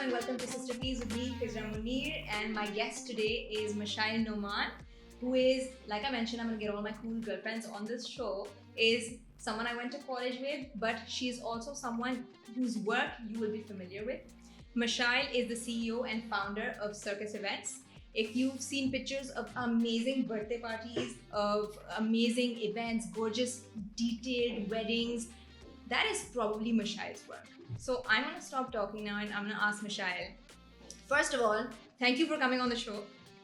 and welcome to Sister Peas with me, Khizra Munir, and my guest today is Mashaell Noman, who is, like I mentioned, I'm going to get all my cool girlfriends on this show, is someone I went to college with, but she's also someone whose work you will be familiar with. Mashaell is the CEO and founder of Circus Events. If you've seen pictures of amazing birthday parties, of amazing events, gorgeous detailed weddings, that is probably Mashaell's work. So I'm going to stop talking now and I'm going to ask Mashaell. First of all, thank you for coming on the show.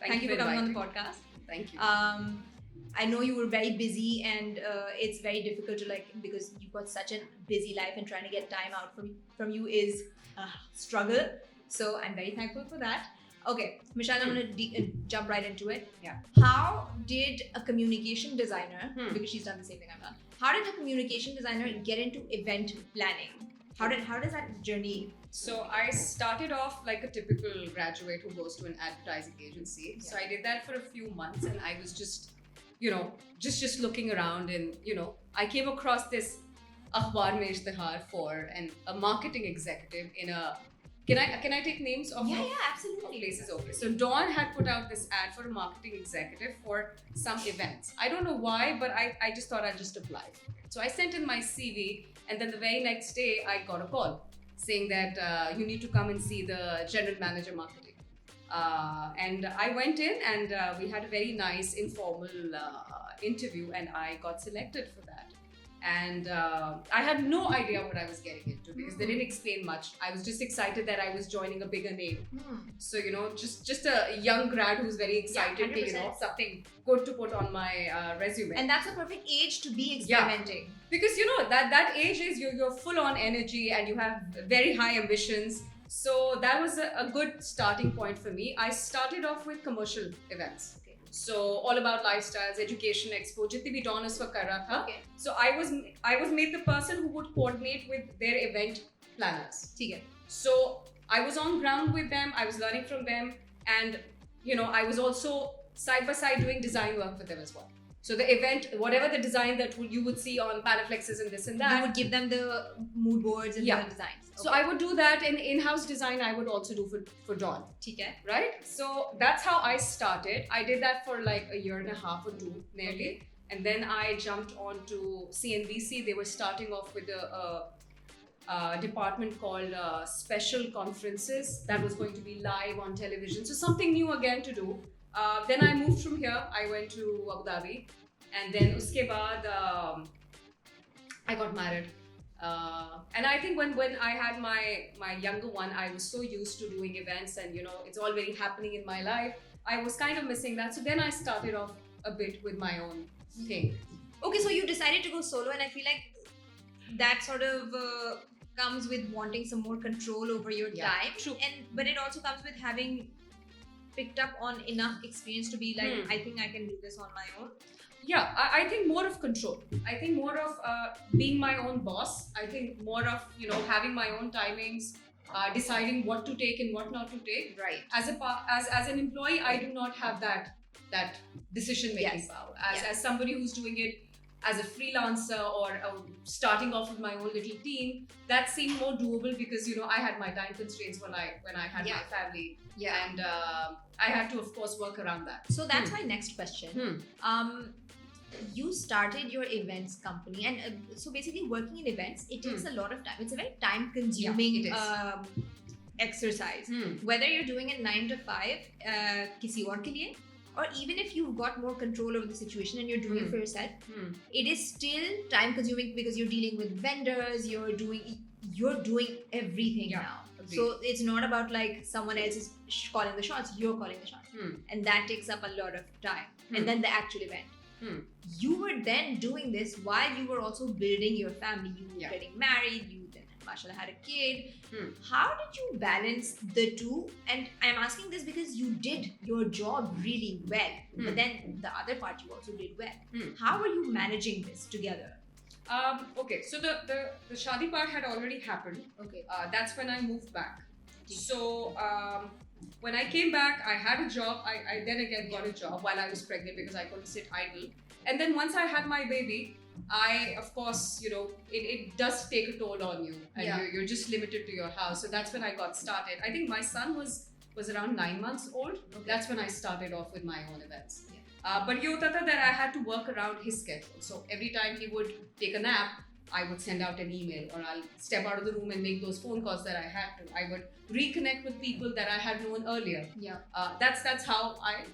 Thank you for coming on the podcast. Thank you. I know you were very busy and it's very difficult to because you've got such a busy life and trying to get time out from you is a struggle. So I'm very thankful for that. Okay, Mashaell, I'm going to jump right into it. Yeah. How did a communication designer, because she's done the same thing I've done, how did a communication designer get into event planning? How does that journey? So I started off like a typical graduate who goes to an advertising agency. Yeah. So I did that for a few months and I was just looking around and, I came across this akhbar mein ishtihar for a marketing executive in a... Can I take names of Absolutely. places? Okay. So Dawn had put out this ad for a marketing executive for some events. I don't know why, but I just thought I'd just apply for it. So I sent in my CV and then the very next day I got a call saying that you need to come and see the general manager marketing. And I went in and we had a very nice informal interview and I got selected for that. And I had no idea what I was getting into because they didn't explain much. I was just excited that I was joining a bigger name. So, just a young grad who's very excited to, something good to put on my resume. And that's a perfect age to be experimenting. Yeah. Because, that age is you're full on energy and you have very high ambitions. So that was a good starting point for me. I started off with commercial events. So all about lifestyles, education, expo, jitni bhi Dawn uska kar raha tha. Okay. So I was made the person who would coordinate with their event planners. Okay. So I was on ground with them, I was learning from them, and I was also side by side doing design work with them as well. So the event, whatever the design that you would see on Panaflexes and this and that, you would give them the mood boards and the designs. So I would do that, and in-house design I would also do for Dawn. Okay. Right? So that's how I started. I did that for like a year and a half or two nearly. Okay. And then I jumped on to CNBC. They were starting off with a department called Special Conferences that was going to be live on television. So something new again to do. Then I moved from here. I went to Abu Dhabi. And then uske baad, I got married. And I think when I had my younger one, I was so used to doing events and it's all very happening in my life. I was kind of missing that. So then I started off a bit with my own thing. Okay, so you decided to go solo, and I feel like that sort of comes with wanting some more control over your time. True. But it also comes with having picked up on enough experience to be like, I think I can do this on my own. Yeah, I think more of control. I think more of being my own boss. I think more of having my own timings, deciding what to take and what not to take. Right. As an employee, I do not have that decision making power. As somebody who's doing it as a freelancer or starting off with my own little team, that seemed more doable because I had my time constraints when I had my family. Yeah. And I had to, of course, work around that. So that's my next question. You started your events company, and so basically working in events, it takes a lot of time. It's a very time consuming exercise. Whether you're doing it 9 to 5 kisi aur ke liye, or even if you've got more control over the situation and you're doing it for yourself, it is still time consuming because you're dealing with vendors, you're doing everything now. Agreed. So it's not about like someone else is calling the shots, you're calling the shots. And that takes up a lot of time. And then the actual event. You were then doing this while you were also building your family. You were getting married, you then Mashaell had a kid. How did you balance the two? And I'm asking this because you did your job really well, but then the other part you also did well. How are you managing this together? Okay, so the shadi part had already happened. Okay. That's when I moved back. So when I came back, I had a job. I then again got a job while I was pregnant because I couldn't sit idle. And then once I had my baby, I, of course, it does take a toll on you, and Yeah. you're just limited to your house. So that's when I got started. I think my son was around 9 months old. Okay. That's when I started off with my own events. Yeah. But you tata that I had to work around his schedule. So every time he would take a nap, I would send out an email, or I'll step out of the room and make those phone calls that I had to. I would reconnect with people that I had known earlier. Yeah. That's how I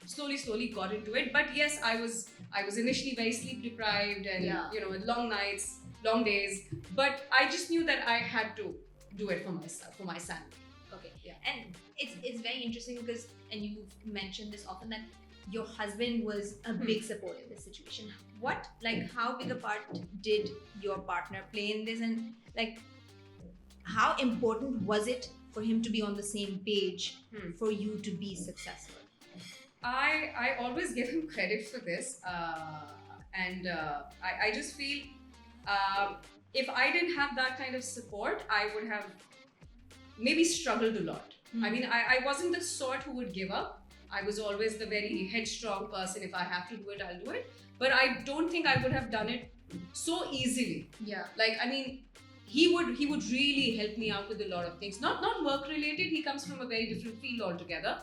slowly got into it. But yes, I was initially very sleep deprived, and Yeah. long nights, long days. But I just knew that I had to do it for myself, for my sanity. Okay. Yeah. And it's very interesting because, and you've mentioned this often, that your husband was a big support in this situation. How big a part did your partner play in this, and like, how important was it for him to be on the same page for you to be successful? I always give him credit for this, and I just feel if I didn't have that kind of support, I would have maybe struggled a lot. I mean, I wasn't the sort who would give up. I was always the very headstrong person. If I have to do it, I'll do it. But I don't think I would have done it so easily. Yeah. Like, I mean, he would really help me out with a lot of things. Not work related. He comes from a very different field altogether.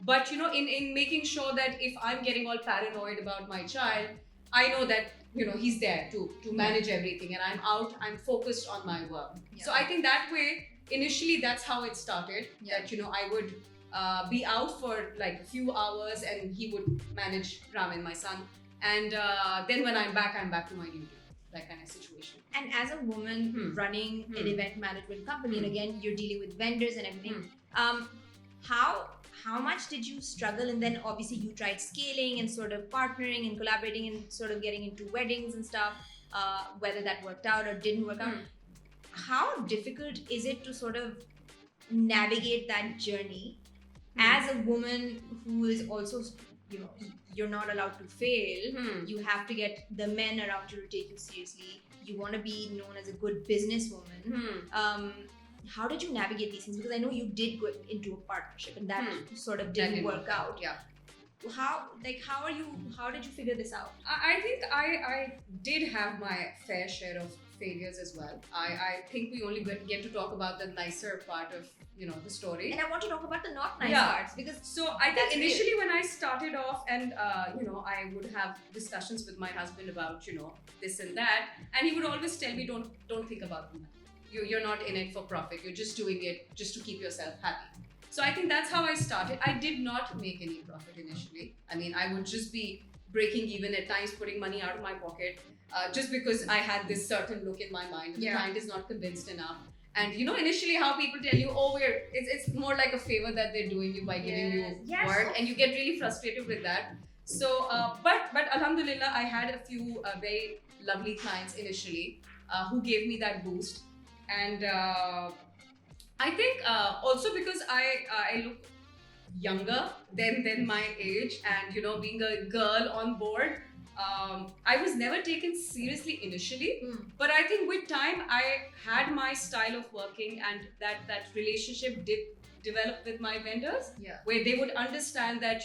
But in making sure that if I'm getting all paranoid about my child, I know that he's there to manage everything, and I'm focused on my work. Yeah. So I think that way, initially, that's how it started. Yeah. That I would be out for like a few hours, and he would manage Ramin, my son, and then when I'm back to my duty. That kind of situation. And as a woman running an event management company, and again, you're dealing with vendors and everything, how much did you struggle? And then obviously you tried scaling and sort of partnering and collaborating and sort of getting into weddings and stuff, whether that worked out or didn't work out. How difficult is it to sort of navigate that journey as a woman who is also, you're not allowed to fail. You have to get the men around you to take you seriously. You want to be known as a good businesswoman. How did you navigate these things? Because I know you did go into a partnership, and that sort of didn't work out. Yeah. How did you figure this out? I think I did have my fair share of failures as well. I think we only get to talk about the nicer part of the story. And I want to talk about the not nice Yeah. parts, because So I think initially when I started off, and I would have discussions with my husband about this and that, and he would always tell me, don't think about money. You're not in it for profit. You're just doing it just to keep yourself happy. So I think that's how I started. I did not make any profit initially. I mean, I would just be breaking even at times, putting money out of my pocket, just because I had this certain look in my mind. The client is not convinced enough. And initially how people tell you, it's more like a favor that they're doing you by giving you work, and you get really frustrated with that. So, but alhamdulillah, I had a few very lovely clients initially who gave me that boost. And I think also because I look younger than my age, and being a girl on board, I was never taken seriously initially. But I think with time I had my style of working, and that relationship did develop with my vendors, where they would understand that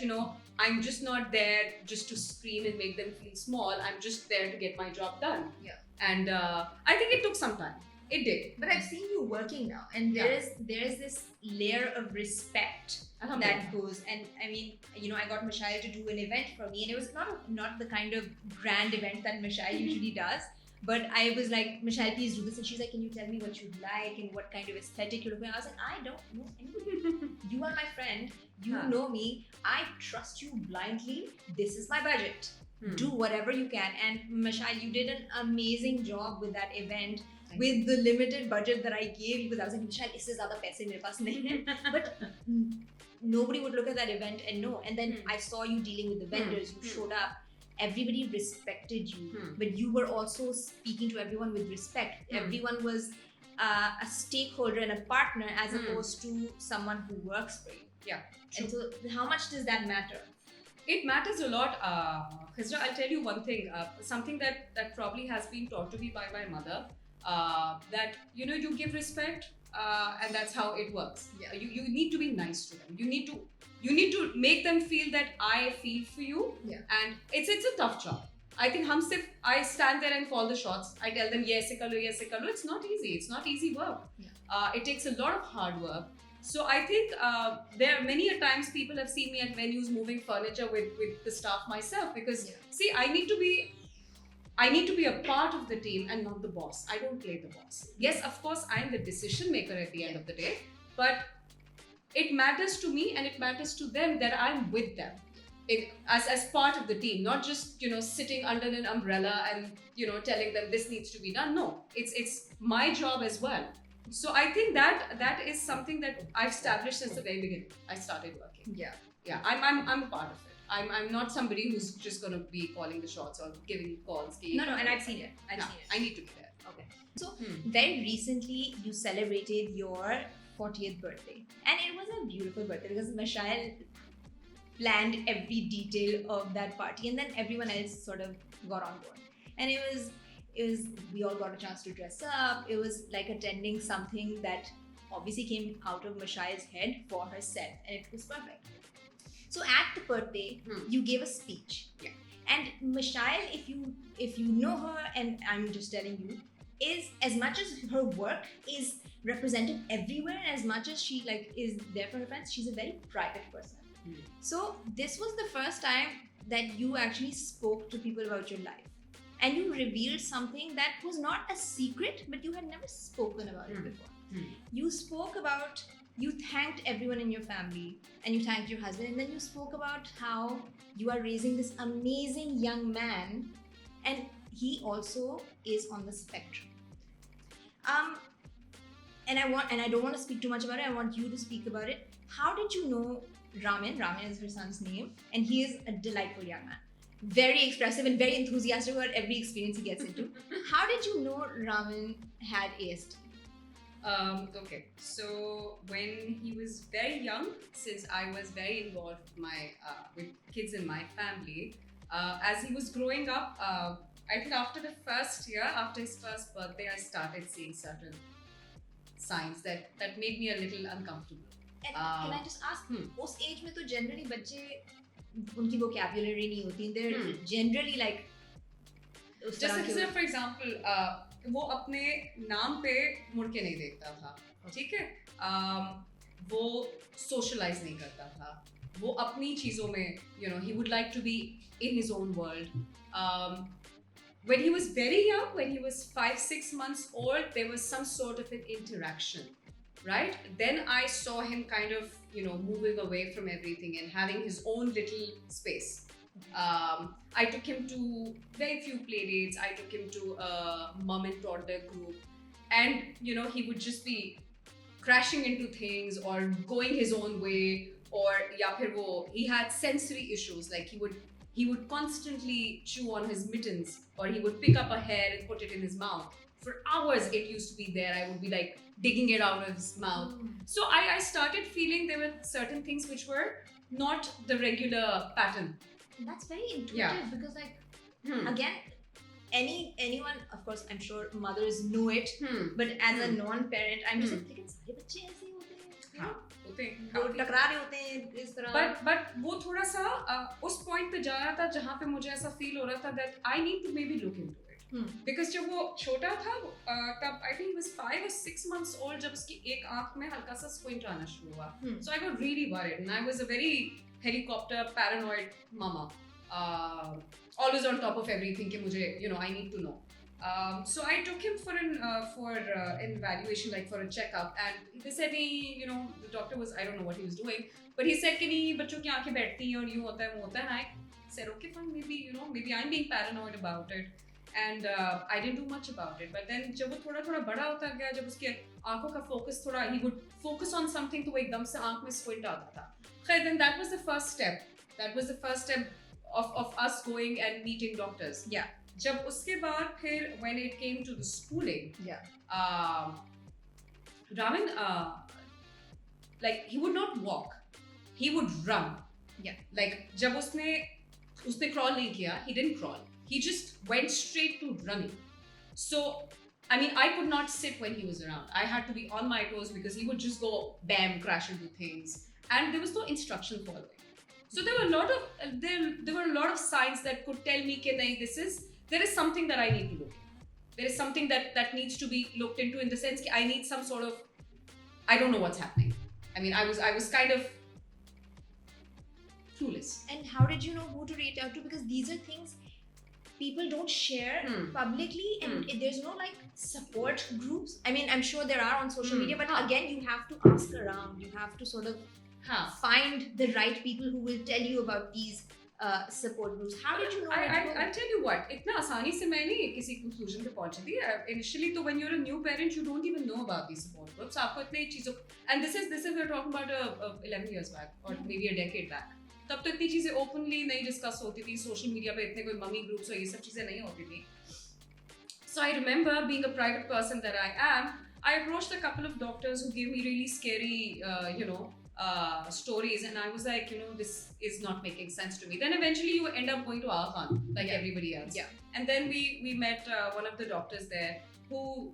I'm just not there just to scream and make them feel small. I'm just there to get my job done. And I think it took some time. It did. But I've seen you working now, and there is this layer of respect that goes. And I mean, I got Mashaell to do an event for me, and it was not the kind of grand event that Mashaell usually does. But I was like, Mashaell, please do this. And she's like, can you tell me what you'd like and what kind of aesthetic you're looking at? I was like, I don't know anything. You are my friend. You know me. I trust you blindly. This is my budget. Do whatever you can. And Mashaell, you did an amazing job with that event. With the limited budget that I gave you, because I was like, Mashaell, isse zyada paise mere paas nahi hai. But nobody would look at that event and know. And then I saw you dealing with the vendors. You showed up. Everybody respected you, but you were also speaking to everyone with respect. Everyone was a stakeholder and a partner, as opposed to someone who works for you. Yeah. And so, how much does that matter? It matters a lot. Khizra, I'll tell you one thing. Something that probably has been taught to me by my mother. That you give respect, and that's how it works. You need to be nice to them. You need to make them feel that I feel for you. And it's a tough job. I think I stand there and call the shots. I tell them yes, kalo. It's not easy. It's not easy work. Yeah. It takes a lot of hard work. So I think there are many a times people have seen me at venues moving furniture with the staff myself, because see, I need to be a part of the team and not the boss. I don't play the boss. Yes, of course, I'm the decision maker at the end of the day, but it matters to me and it matters to them that I'm with them. As part of the team, not just sitting under an umbrella and telling them this needs to be done. No, it's my job as well. So I think that is something that I've established since the very beginning. I started working. Yeah. I'm a part of it. I'm not somebody who's just gonna be calling the shots or giving calls. No, and I've seen it. I need to be there. Okay. So very recently you celebrated your 40th birthday, and it was a beautiful birthday because Mashaell planned every detail of that party, and then everyone else sort of got on board, and it was we all got a chance to dress up. It was like attending something that obviously came out of Mashaell's head for herself, and it was perfect. So at the birthday, you gave a speech. Yeah. And Mashaell, if you know her, and I'm just telling you, is as much as her work is represented everywhere, and as much as she is there for her fans, she's a very private person. So this was the first time that you actually spoke to people about your life, and you revealed something that was not a secret, but you had never spoken about it before. You spoke about, you thanked everyone in your family, and you thanked your husband, and then you spoke about how you are raising this amazing young man, and he also is on the spectrum. And I don't want to speak too much about it. I want you to speak about it. How did you know Ramin? Ramin is her son's name, and he is a delightful young man. Very expressive and very enthusiastic about every experience he gets into. How did you know Ramin had ASD? Okay, so when he was very young, since I was very involved with kids in my family, as he was growing up, I think after the first year, after his first birthday, I started seeing certain signs that made me a little uncomfortable. And can I just ask, उस age में तो generally बच्चे उनकी vocabulary नहीं होती, they're generally like उस तरह के. Just for example, वो अपने नाम पे मुड़ के नहीं देखता था, ठीक है? वो socialize नहीं करता था, वो अपनी चीजों में, he would like to be in his own world. When he was very young, when he was 5-6 months old, there was some sort of an interaction, right? Then I saw him kind of, moving away from everything and having his own little space. I took him to very few play dates. I took him to a mom and toddler group, and he would just be crashing into things or going his own way, or he had sensory issues, like he would constantly chew on his mittens, or he would pick up a hair and put it in his mouth. For hours it used to be there. I would be like digging it out of his mouth. So I started feeling there were certain things which were not the regular pattern. That's very intuitive, because again, anyone, of course, I'm sure mothers know it, but as a non-parent, I'm just like, लेकिन सारे बच्चे ऐसे ही होते हैं. हाँ, होते हैं. वो टकरा रहे होते हैं इस तरह. But वो थोड़ा सा उस point पे जा रहा था जहाँ पे मुझे ऐसा feel हो रहा था that I need to maybe look into it. Because जब वो छोटा था, तब I think he was 5 or 6 months old, जब उसकी एक आँख में हल्का सा squint आना शुरू हुआ. So I got really worried, and I was a very helicopter paranoid mama, always on top of everything कि मुझे I need to know. So I took him for an evaluation, like for a checkup, and they said the doctor was, I don't know what he was doing, but he said कि नहीं बच्चों की आंखें बैठती हैं और यूं होता है वो होता है. I said okay fine, maybe I'm being paranoid about it, and I didn't do much about it. But then जब वो थोड़ा बड़ा होता गया, जब उसके आंखों का focus थोड़ा, he would focus on something तो वो एकदम से आंख में squint आता था. Then that was the first step. That was the first step of us going and meeting doctors. Yeah. जब उसके बाद फिर when it came to the schooling, Ramin, like he would not walk, he would run. Yeah. Like जब उसने crawl नहीं किया, he didn't crawl. He just went straight to running. So I mean, I could not sit when he was around. I had to be on my toes because he would just go bam, crash into things, and there was no instruction following. So there were a lot of there were a lot of signs that could tell me that there is something that I need to look into. There is something that needs to be looked into, in the sense that I need some sort of, I don't know what's happening. I mean, I was kind of clueless. And how did you know who to reach out to? Because these are things people don't share publicly, and there's no like support groups. I mean, I'm sure there are on social media, but again, you have to ask around. You have to sort of find the right people who will tell you about these support groups. How did you know? I'll tell you what, इतना आसानी से मैं नहीं किसी conclusion पे पहुंची थी. Initially, तो when you're a new parent, you don't even know about these support groups. आपको इतने चीजों, and this is we're talking about 11 years back or maybe a decade back. तब तो इतनी चीजें openly नहीं डिस्कस होती थी. सोशल मीडिया पे इतने कोई मम्मी ग्रुप्स और ये सब चीजें नहीं होती थी. So I remember, being a private person that I am, I approached a couple of doctors who gave me really scary, stories, and I was like, this is not making sense to me. Then eventually you end up going to our Khan, like everybody else. Yeah. And then we met one of the doctors there who,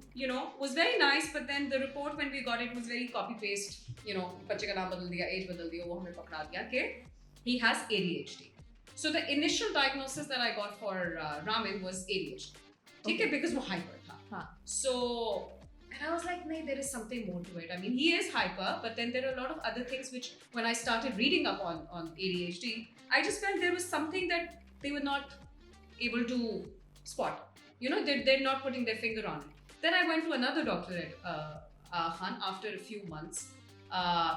was very nice, but then the report when we got it was very copy paste. बच्चे का नाम बदल दिया, age बदल दिया, वो हमें पकड़ा दिया कि he has ADHD. So the initial diagnosis that I got for Ramin was ADHD. Okay. Because वो hyper था. So, and I was like, no, there is something more to it. I mean, he is hyper, but then there are a lot of other things which, when I started reading up on ADHD, I just felt there was something that they were not able to spot. They're not putting their finger on it. Then I went to another doctor at Khan after a few months.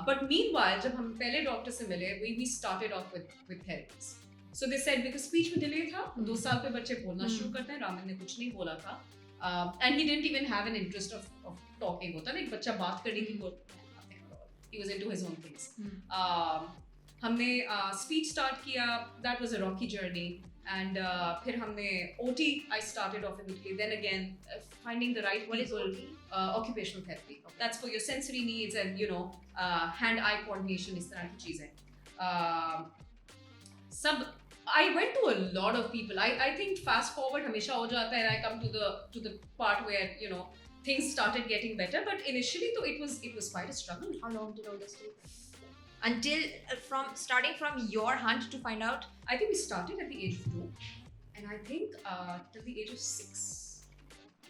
But meanwhile, जब हम पहले doctor से मिले, we started off with therapies. So they said because speech में delay था, 2 साल पे बच्चे बोलना शुरू करते हैं. रामन ने कुछ नहीं बोला था, and he didn't even have an interest of talking. होता ना, एक बच्चा बात करने की he was into his own things. हमने speech start किया. That was a rocky journey. And फिर हमने OT. I started off immediately. Then again, finding the right people. What is OT? Occupational therapy. Okay. That's for your sensory needs and hand-eye coordination, इस तरह की चीजें. I went to a lot of people. I think fast forward हमेशा हो जाता है, and I come to the part where things started getting better. But initially, though, it was quite a struggle. How long did all this take? Until starting from your hunt to find out? I think we started at the age of 2, and I think till the age of 6.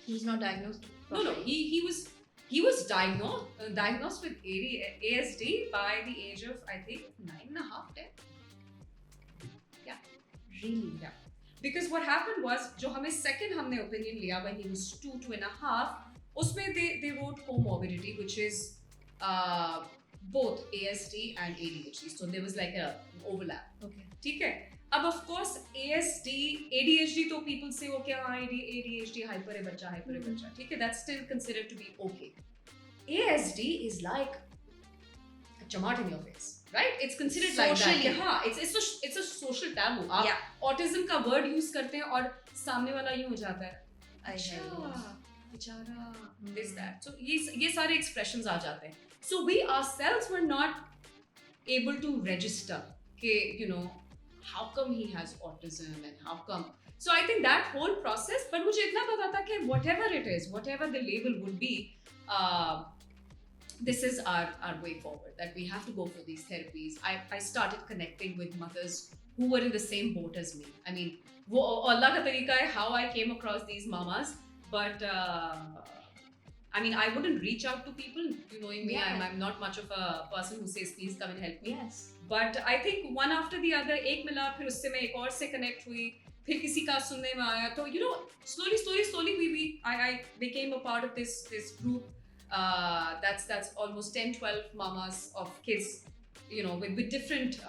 He's not diagnosed. No. He was diagnosed with ASD by the age of, I think, 9.5, 10. Yeah. Really? Yeah. Because what happened was, जो हमें second हमने opinion लिया when he was 2.5, उसमें they wrote comorbidity, which is both ASD and ADHD. So there was like a overlap. Okay. ठीक है. अब of course ADHD तो people say okay, ADHD hyper है बच्चा, ठीक है, that's still considered to be okay. ASD is like a chamat in your face, right? It's considered Socially. like that. हाँ, it's a social taboo. आप autism का word use करते हैं और सामने वाला यूं हो जाता है, अच्छा बेचारा, this that. So ये सारे expressions आ जाते हैं. So we ourselves were not able to register कि how come he has autism and how come. So I think that whole process, but मुझे इतना पता था कि whatever it is, whatever the label would be, this is our way forward, that we have to go for these therapies. I started connecting with mothers who were in the same boat as me. I mean, वो अल्लाह का तरीका है how I came across these mamas, but I mean, I wouldn't reach out to people. You knowing me, yeah. I'm not much of a person who says, please come and help me. Yes. But I think one after the other, एक मिला, फिर उससे मैं एक और से connect हुई, फिर किसी का सुनने में आया, तो slowly I became a part of this group. That's almost 10-12 mamas of kids, with different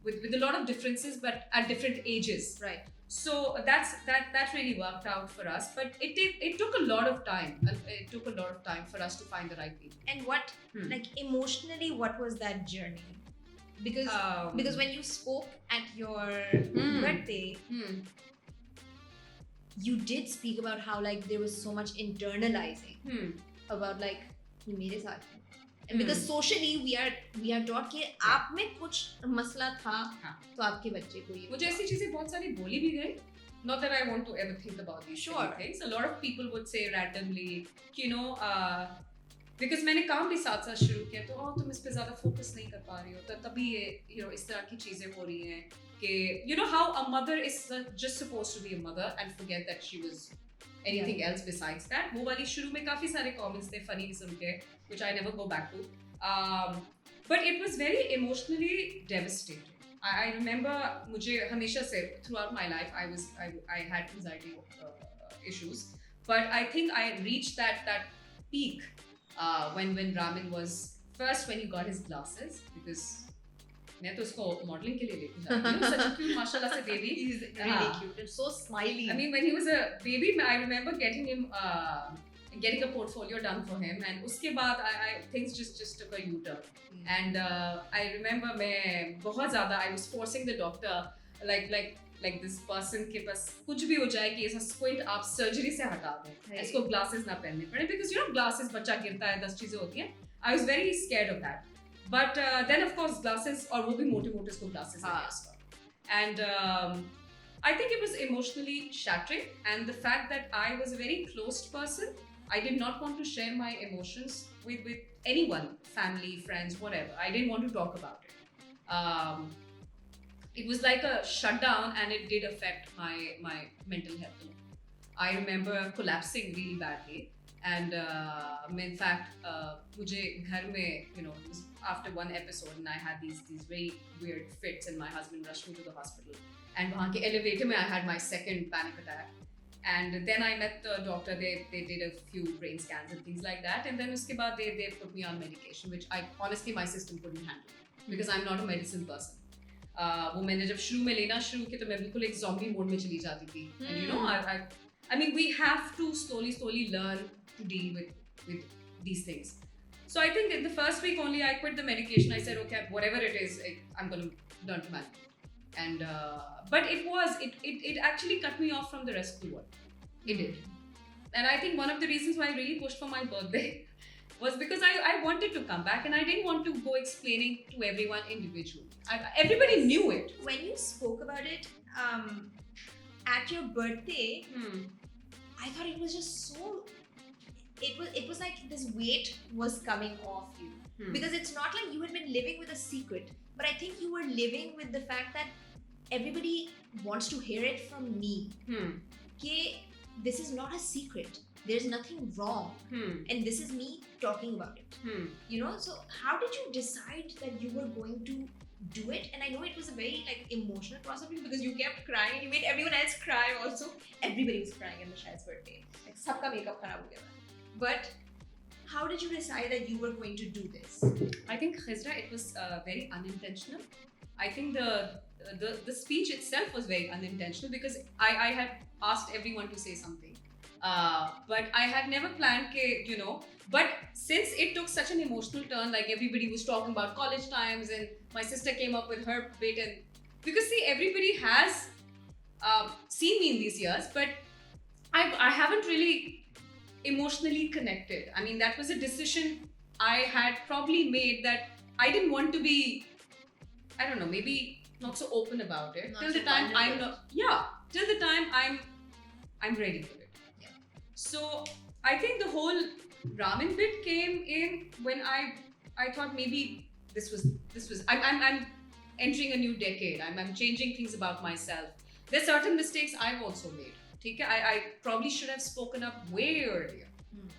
with a lot of differences, but at different ages. Right. So that really worked out for us, but it took a lot of time. It took a lot of time for us to find the right people. And what, like emotionally, what was that journey? Because when you spoke at your birthday, you did speak about how like there was so much internalizing about like ये मेरे साथ है. And because socially we are taught कि आप में कुछ मसला था, तो आपके बच्चे को ये. मुझे ऐसी चीजें बहुत सारी बोली भी गई. Not that I want to ever think about these things. A lot of people would say randomly, because मैंने काम भी साथ साथ शुरू किया तो तुम इस पे ज़्यादा फोकस नहीं कर पा रही हो तो तभी ये इस तरह की चीज़ें हो रही हैं कि how a mother is just supposed to be a mother and forget that she was anything else besides that. वो वाली शुरू में काफ़ी सारे comments थे funny किस्म के which I never go back to. But it was very emotionally devastating. I remember मुझे हमेशा से throughout my life I had anxiety issues, but I think I reached that peak when Ramin was first when he got his glasses, because मैं तो उसको modeling के लिए लेके जाती हूँ. Such a cute माशाल्लाह से baby. He's really cute and so smiley. I mean, when he was a baby, I remember getting him getting a portfolio done for him, and उसके बाद things just took a U-turn. And I remember मैं बहुत ज़्यादा I was forcing the doctor like this person के पास कुछ भी हो जाए कि ऐसा squint आप surgery से हटा दें, इसको glasses ना पहनने पड़े, because glasses बच्चा गिरता है 10 चीजें होती हैं. I was very scared of that, but then of course glasses और वो भी मोटे इसको glasses लगे उसका. And I think it was emotionally shattering, and the fact that I was a very closed person, I did not want to share my emotions with anyone, family, friends, whatever. I didn't want to talk about it. It was like a shutdown, and it did affect my mental health. I remember collapsing really badly, and in fact, मुझे घर में after one episode, and I had these very weird fits, and my husband rushed me to the hospital. And वहाँ के elevator में I had my second panic attack. And then I met the doctor. They did a few brain scans and things like that. And then उसके बाद they put me on medication, which I honestly my system couldn't handle, because I'm not a medicine person. वो मैंने जब शुरू में लेना शुरू किया तो मैं बिल्कुल एक zombie mode में चली जाती थी. And I mean we have to slowly learn to deal with these things. So I think in the first week only I quit the medication. I said, okay, whatever it is, I'm going to learn to manage. And but it actually cut me off from the rest of the world. It did. And I think one of the reasons why I really pushed for my birthday was because I wanted to come back, and I didn't want to go explaining to everyone individually. Everybody knew it. When you spoke about it at your birthday, I thought it was just so. It was like this weight was coming off you, because it's not like you had been living with a secret, but I think you were living with the fact that everybody wants to hear it from me. That this is not a secret. There's nothing wrong, and this is me talking about it. So how did you decide that you were going to do it? And I know it was a very emotional process because you kept crying and you made everyone else cry also. Everybody was crying at Mashaell's birthday. Sabka makeup kharab ho gaya. But how did you decide that you were going to do this? I think Khizra, it was very unintentional. I think the speech itself was very unintentional because I had asked everyone to say something. But I had never planned but since it took such an emotional turn, like everybody was talking about college times, and my sister came up with her bit, and because see, everybody has seen me in these years, but I haven't really emotionally connected. I mean, that was a decision I had probably made, that I didn't want to be, I don't know, maybe not so open about it till the time I'm not, till the time I'm ready for it. Yeah. So I think the whole ramen bit came in when I thought maybe this was I'm entering a new decade. I'm changing things about myself. There's certain mistakes I've also made. I probably should have spoken up way earlier,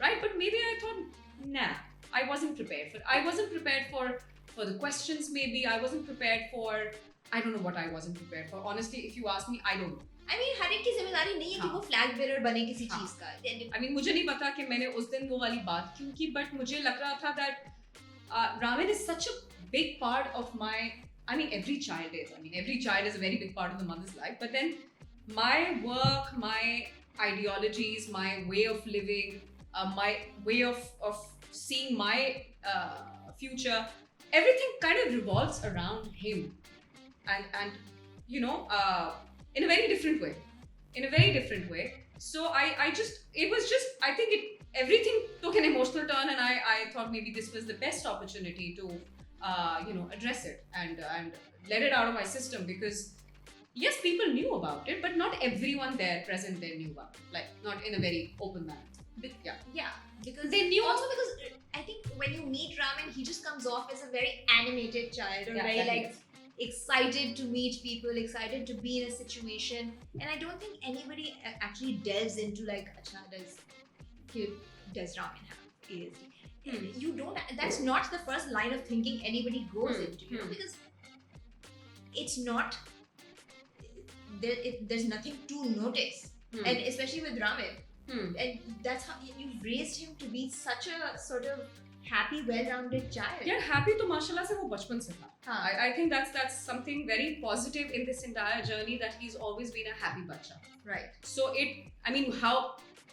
right? But maybe I thought, nah, I wasn't prepared for it. I wasn't prepared for the questions. Maybe I wasn't prepared for, I don't know what I wasn't prepared for. Honestly, if you ask me, I don't know. I mean, हर एक की जिम्मेदारी नहीं है कि वो flag bearer बने किसी चीज का. I mean, मुझे नहीं पता कि मैंने उस दिन वो वाली बात क्यों की, but मुझे लग रहा था that ramen is such a big part of my. I mean, every child is. I mean, every child is a very big part of the mother's life. But then my work, my ideologies, my way of living, my way of seeing my future, everything kind of revolves around him, and in a very different way. So I think everything took an emotional turn, and I thought maybe this was the best opportunity to address it and let it out of my system, because yes, people knew about it, but not everyone there present there knew about it, like not in a very open manner. Yeah, because they knew. Also because I think when you meet Raman, he just comes off as a very animated child, or Yeah, very that he like is. excited to meet people, excited to be in a situation. And I don't think anybody actually delves into like, acha, does Raman have ASD? You don't. That's not the first line of thinking anybody goes into, you know, because it's not. There's nothing to notice, and especially with Raman. And that's how you've raised him to be such a sort of happy, well-rounded child. Yeah, happy to mashallah se wo bachpan se tha. Haan. I think that's something very positive in this entire journey, that he's always been a happy bacha. Right. So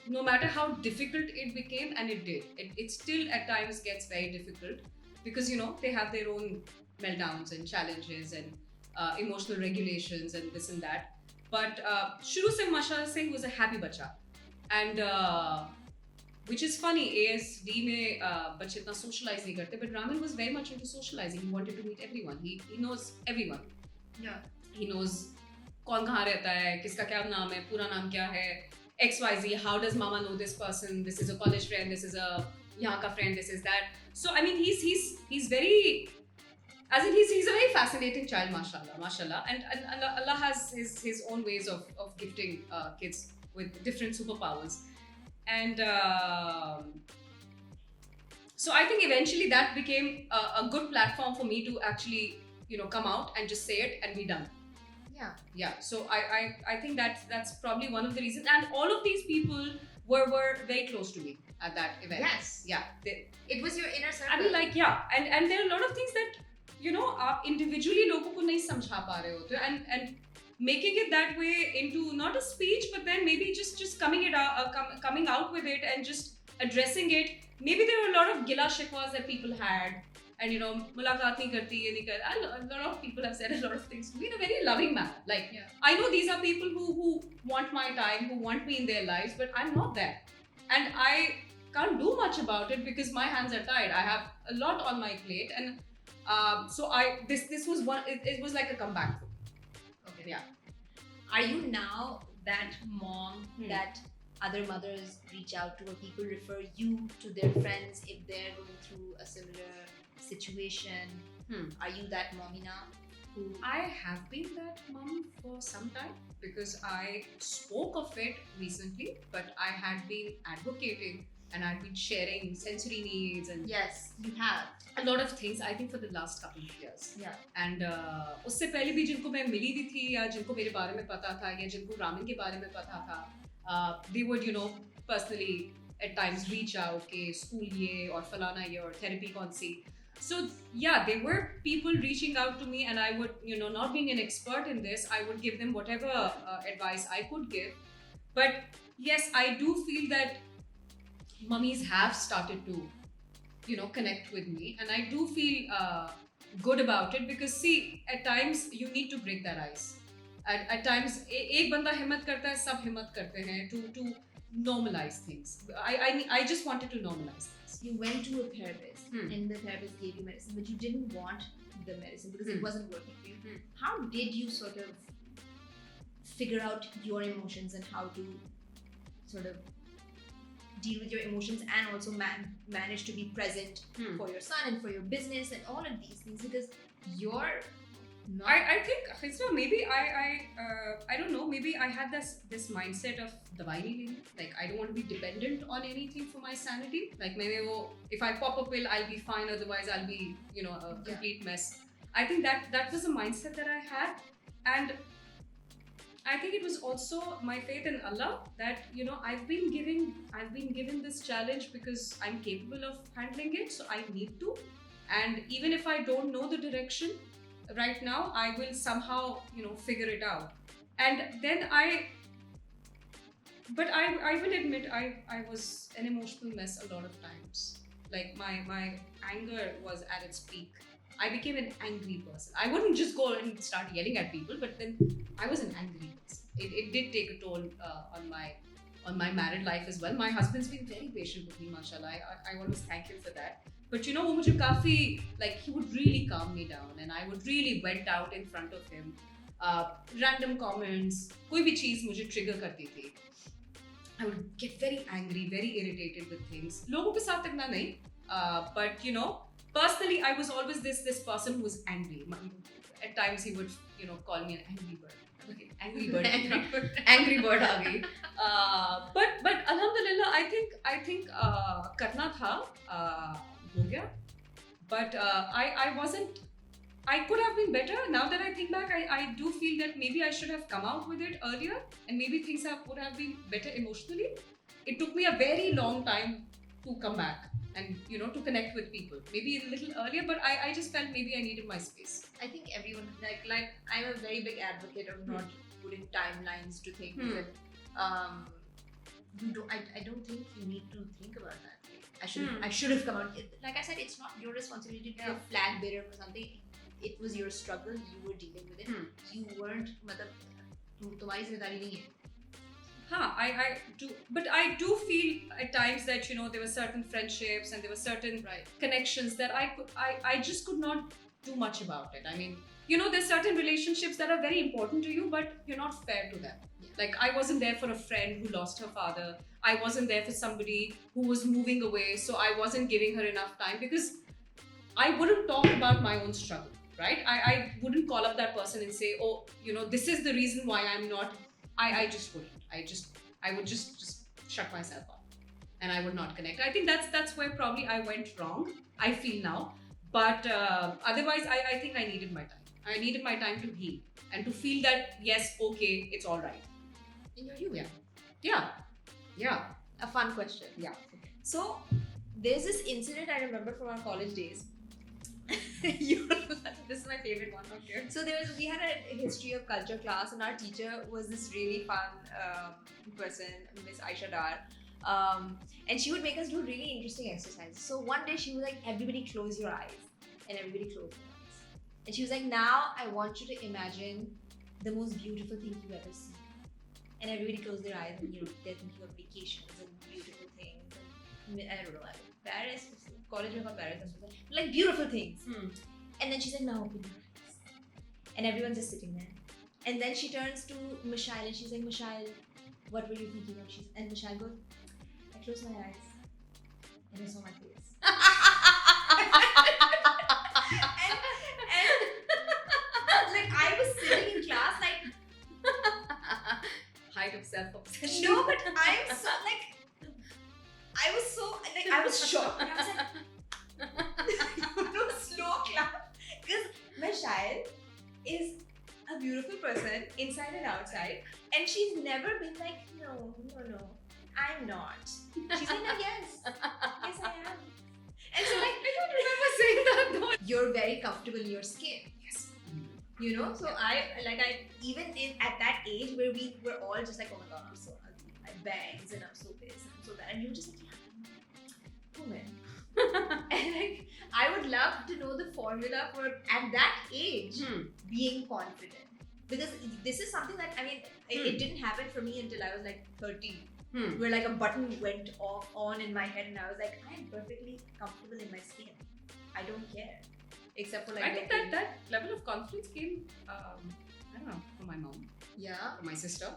no matter how difficult it became, and it still at times gets very difficult, because you know they have their own meltdowns and challenges and emotional regulations and this and that. But shuru se mashallah se he was a happy bacha, and which is funny. ASD में बच्चे इतना socialize नहीं करते, but Raman was very much into socializing. He wanted to meet everyone. He knows everyone. Yeah. He knows कौन कहाँ रहता है, किसका क्या नाम है, पूरा नाम क्या है, XYZ. How does Mama know this person? This is a college friend. This is a यहाँ का friend. This is that. So I mean, he's very, as in he's a very fascinating child, mashallah. And Allah has his own ways of gifting kids with different superpowers. And so I think eventually that became a good platform for me to actually, you know, come out and just say it and be done. Yeah. So I think that's probably one of the reasons. And all of these people were very close to me at that event. Yes. Yeah. It was your inner circle. I mean, like, yeah. And there are a lot of things that, you know, आप individually लोगों को नहीं समझा पा रहे होते, and making it that way into not a speech, but then maybe just coming out with it and just addressing it. Maybe there were a lot of gila shikwas that people had, and you know, mulaqat nahi karti, ye nahi kar. A lot of people have said a lot of things to me in a very loving manner. Like, yeah. I know these are people who want my time, who want me in their lives, but I'm not that, and I can't do much about it because my hands are tied. I have a lot on my plate, and so this was one. It was like a comeback. Okay. Yeah. Are you now that mom that other mothers reach out to, or people refer you to their friends if they're going through a similar situation? Are you that mommy now? I have been that mom for some time, because I spoke of it recently, but I had been advocating and I've been sharing sensory needs and yes, you have a lot of things, I think, for the last couple of years. Yeah. And उससे पहले भी जिनको मैं मिली भी थी, या जिनको मेरे बारे में पता था, या जिनको रामन के बारे में पता था, they would, you know, personally at times reach out कि school ये और फलाना ये और therapy कौन सी. So yeah, there were people reaching out to me, and I would, you know, not being an expert in this, I would give them whatever advice I could give. But yes, I do feel that mummies have started to, you know, connect with me, and I do feel good about it, because see, at times you need to break that ice. At times एक बंदा हिम्मत करता है, सब हिम्मत करते हैं to normalize things. I just wanted to normalize things. You went to a therapist and the therapist gave you medicine, but you didn't want the medicine because it wasn't working for you. How did you sort of figure out your emotions and how to sort of deal with your emotions, and also manage to be present for your son and for your business and all of these things, because you're not... I think, Khizra, maybe I don't know, maybe I had this mindset of dawai nahi leni, like I don't want to be dependent on anything for my sanity. Like if I pop a pill, I'll be fine, otherwise I'll be, you know, a complete mess. I think that was a mindset that I had, and I think it was also my faith in Allah that, you know, I've been given this challenge because I'm capable of handling it, so I need to. And even if I don't know the direction right now, I will somehow, you know, figure it out. And then I will admit I was an emotional mess a lot of times. Like my anger was at its peak. I became an angry person. I wouldn't just go and start yelling at people, but then I was an angry person. It did take a toll on my married life as well. My husband's been very patient with me, mashallah. I always thank him for that. But you know, wo mujhe kafi, like, he would really calm me down, and I would really vent out in front of him. Random comments, koi bhi cheez mujhe trigger karti thi. I would get very angry, very irritated with things. Logon ke saath itna nahi. But personally, I was always this person who was angry. At times, he would call me an angry bird. Okay, angry bird. Angry bird aa gayi. But alhamdulillah, I think karna tha, ho gaya. But I wasn't. I could have been better. Now that I think back, I do feel that maybe I should have come out with it earlier, and maybe things would have been better emotionally. It took me a very long time to come back and to connect with people. Maybe a little earlier, but I just felt maybe I needed my space. I think everyone like I'm a very big advocate of not putting timelines to things. Hmm. And, I don't think you need to think about that. I should have come out. Like I said, it's not your responsibility to be a flag bearer for something. It was your struggle. You were dealing with it. You weren't. तुम्हारी जिम्मेदारी नहीं है. I do, but I do feel at times that there were certain friendships and there were certain connections that I just could not do much about it. I mean, there's certain relationships that are very important to you, but you're not fair to them. Like, I wasn't there for a friend who lost her father. I wasn't there for somebody who was moving away, so I wasn't giving her enough time because I wouldn't talk about my own struggle, right? I wouldn't call up that person and say, oh, this is the reason why I'm not. I just wouldn't. I would just shut myself up, and I would not connect. I think that's where probably I went wrong. I feel now, but otherwise, I think I needed my time. I needed my time to heal and to feel that yes, okay, it's all right. And you're you. Yeah. A fun question. Yeah. So there's this incident I remember from our college days. This is my favorite one. Okay. So we had a history of culture class, and our teacher was this really fun person, Miss Aisha Dar, and she would make us do really interesting exercises. So one day she was like, "Everybody close your eyes," and everybody closed their eyes. And she was like, "Now I want you to imagine the most beautiful thing you've ever seen." And everybody closed their eyes, and they're thinking of vacations and beautiful things. And I don't know, Paris, college में Paris, like beautiful things. And then she said, "Now open your eyes." And everyone's just sitting there. And then she turns to Mashaell and she's like, "Mashaell, what were you thinking of?" And Mashaell goes, "I closed my eyes and I saw my face." and like I was sitting in class like. Height of self-obsession. No, but I was shocked. And I was like, slow clap. Because Mashaell is a beautiful person inside and outside, and she's never been like, no, I'm not. She's like, no, yes, I am. And so like, I don't remember saying that though. You're very comfortable in your skin. Yes. So I even at that age where we were all just like, oh my god, I'm so ugly, my bangs, and I'm so this, and I'm so that, and you're just like, yeah, woman. And like, I would love to know the formula for at that age being confident, because this is something that it didn't happen for me until I was like 13, where like a button went on in my head, and I was like, I am perfectly comfortable in my skin. I don't care. Except for like I think that level of confidence came, I don't know, from my mom. Yeah. From my sister.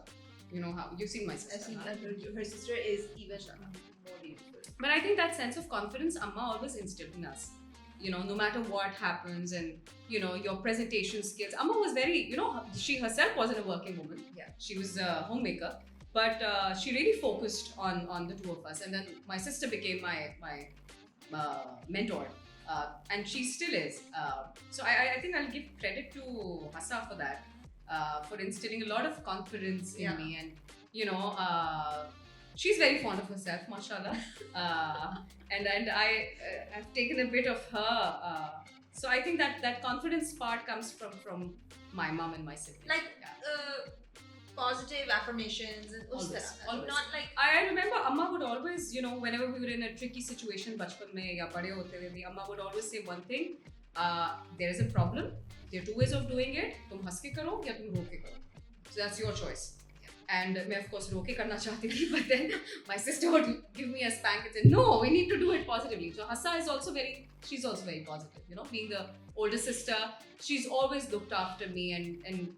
You know how you've seen my sister. I've seen her sister is even more beautiful. But I think that sense of confidence Amma always instilled in us. No matter what happens, and your presentation skills. Amma was very, she herself wasn't a working woman. Yeah. She was a homemaker. But she really focused on the two of us. And then my sister became my mentor. And she still is. So I think I'll give credit to Hassa for that, for instilling a lot of confidence in me. And she's very fond of herself, mashallah. And I've taken a bit of her. So I think that confidence part comes from my mom and my siblings. Like positive affirmations and always. Not like I remember Amma would always, whenever we were in a tricky situation, bachpan mein ya bade hote hue bhi, Amma would always say one thing: there is a problem. There are two ways of doing it. Tum has ke karo ya tum ro ke karo. So that's your choice. And मैं of course रो के करना चाहती थी, but then my sister would give me a spank and say, no, we need to do it positively. So Hassa is also she's also very positive. Being the older sister, she's always looked after me, and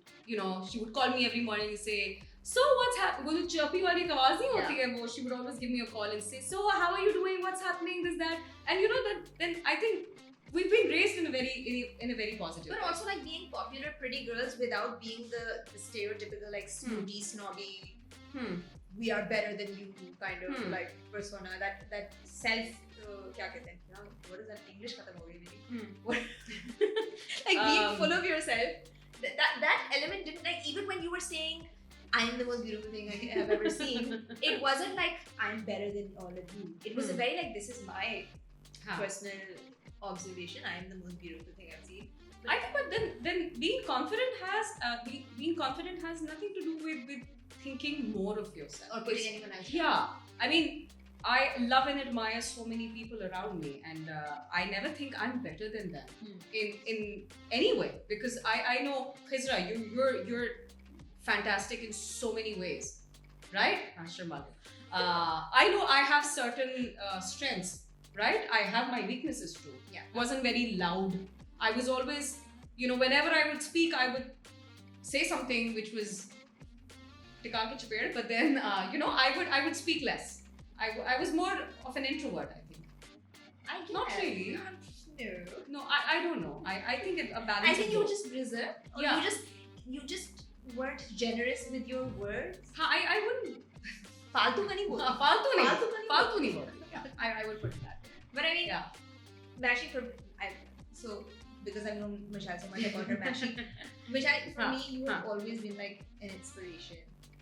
she would call me every morning and say, so what's happening? वो जो chirpy वाली एक आवाज नहीं होती Yeah. है वो, she would always give me a call and say, so how are you doing? What's happening? This that, and you know that. Then I think we've been raised in a very positive But way. also like being popular pretty girls without being the stereotypical like snooty, snobby, we are better than you kind of like persona. That self क्या कहते हैं? You know, what is that? English खत्म हो गई मेरी. What? Like being full of yourself. That element didn't, like, even when you were saying I am the most beautiful thing I have ever seen, it wasn't like I'm better than all of you. It was a very like, this is my personal observation. I am the most beautiful thing I've seen. I think, but then being confident has nothing to do with thinking more of yourself Or putting anyone else. Yeah, I mean, I love and admire so many people around me, and I never think I'm better than them in any way, because I know Khizra, you're fantastic in so many ways, right? I know I have certain strengths, right? I have my weaknesses too. Yeah. Wasn't very loud. I was always, whenever I would speak, I would say something which was but then I would speak less. I was more of an introvert, I think. I guess. Not really. No. No, I don't know. I think a balance. I think of you were both. just reserved. Or Yeah. you just weren't generous with your words. I wouldn't. फालतू का नहीं बोलती. फालतू नहीं. फालतू का नहीं फालतू नहीं बोलती. Yeah, I would put it that way. But I mean, Yeah. Mashi so because I've known Mashaell so much, I call her Mashi. Mashaell, for me, you have always been like an inspiration.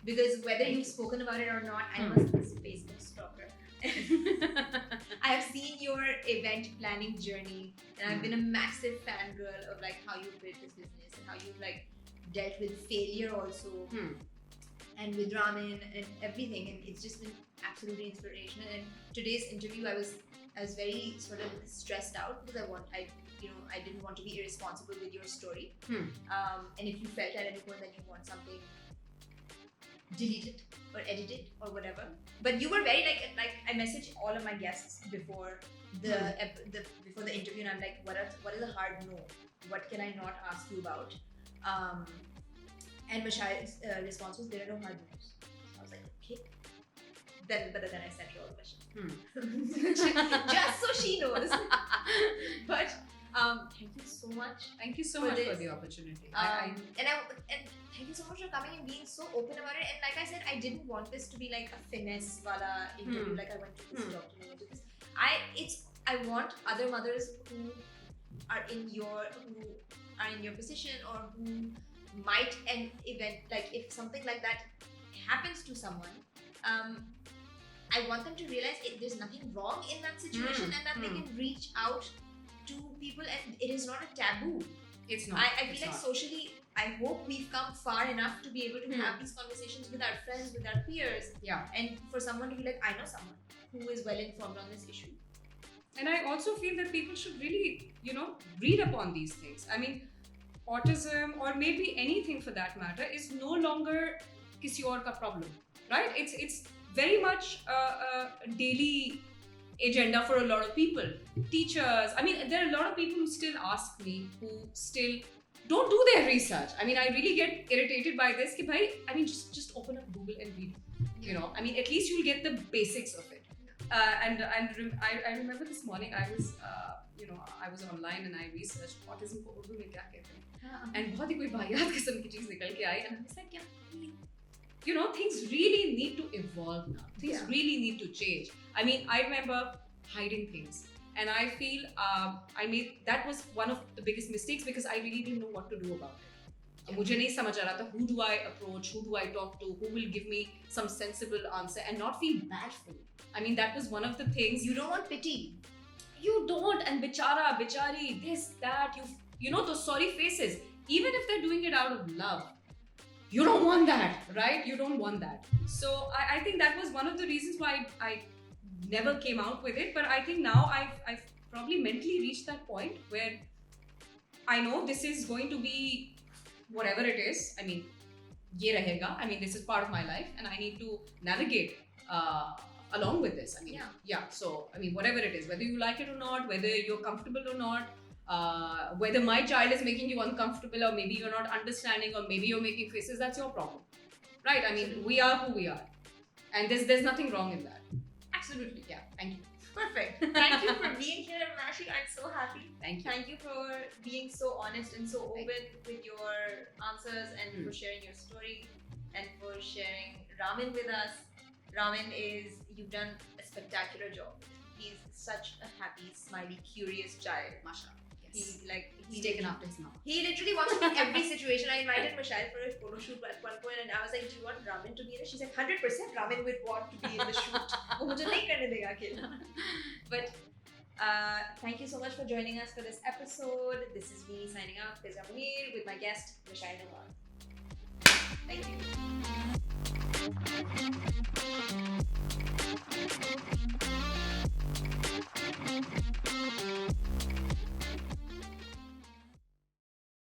Because whether you've spoken about it or not, I must be a Facebook stalker. I have seen your event planning journey, and I've been a massive fangirl of like how you built this business and how you've like dealt with failure also, and with ramen and everything, and it's just been absolutely inspirational. And today's interview, I was very sort of stressed out because I didn't want to be irresponsible with your story. And if you felt at any point that you want something deleted or edited or whatever, but you were very like I messaged all of my guests before before the interview, and I'm like, what is a hard no? What can I not ask you about? And Mashaell's response was, there are no hard no's. So I was like, okay. But then I sent her all the questions. Just so she knows. But thank you so much. Thank you so For much this. for the opportunity. And thank you so much for coming and being so open about it. And like I said, I didn't want this to be like a finesse wala interview. Like I went to this doctor, I went to this. I want other mothers who are in your position, or who might an event, like if something like that happens to someone, I want them to realize there's nothing wrong in that situation, and that they can reach out to people, and it is not a taboo. It's not. I feel like socially, I hope we've come far enough to be able to have these conversations with our friends, with our peers. Yeah. And for someone to be like, I know someone who is well informed on this issue. And I also feel that people should really, read upon these things. I mean, autism, or maybe anything for that matter, is no longer kisi aur ka problem, right? It's very much a daily agenda for a lot of people. Teachers, I mean, there are a lot of people who still ask me, who still don't do their research. I mean, I really get irritated by this. Ki bhai, I mean, just open up Google and read. I mean, at least you'll get the basics of it. I remember this morning I was online and I researched autism को उर्दू में क्या कहते हैं, and बहुत ही कोई वाहियात किस्म की चीज निकल के आई, and I was like, yeah, things really need to evolve now. Things really need to change. I mean, I remember hiding things, and I feel that was one of the biggest mistakes, because I really didn't know what to do about it. मुझे नहीं समझ आ रहा था, who do I approach, who do I talk to, who will give me some sensible answer and not feel bad for me. I mean, that was one of the things. You don't want pity. You don't, and bichara, bichari, this, that, those sorry faces, even if they're doing it out of love, you don't want that, right? You don't want that. So I think that was one of the reasons why I never came out with it. But I think now I've probably mentally reached that point where I know this is going to be whatever it is. I mean, ye rahega. I mean, this is part of my life, and I need to navigate along with this. I mean, so I mean, whatever it is, whether you like it or not, whether you're comfortable or not, whether my child is making you uncomfortable, or maybe you're not understanding, or maybe you're making faces, that's your problem. Right. I mean, we are who we are, and there's nothing wrong in that. Absolutely. Yeah. Thank you. Perfect. Thank you for being here, Mashi. I'm so happy. Thank you. Thank you for being so honest and so open with your answers and for sharing your story and for sharing Ramin with us. Ramin you've done a spectacular job. He's such a happy, smiley, curious child. Mashaell. Yes. He's taken after his mom. He literally wants to be in every situation. I invited Mashaell for a photo shoot at one point and I was like, do you want Ramin to be in it? She's like, 100% Ramin would want to be in the shoot. वो मुझे नहीं करने देगा अकेला. But thank you so much for joining us for this episode. This is me signing out, Faiza Munir, with my guest, Mashaell Akhter Noman. Thank you.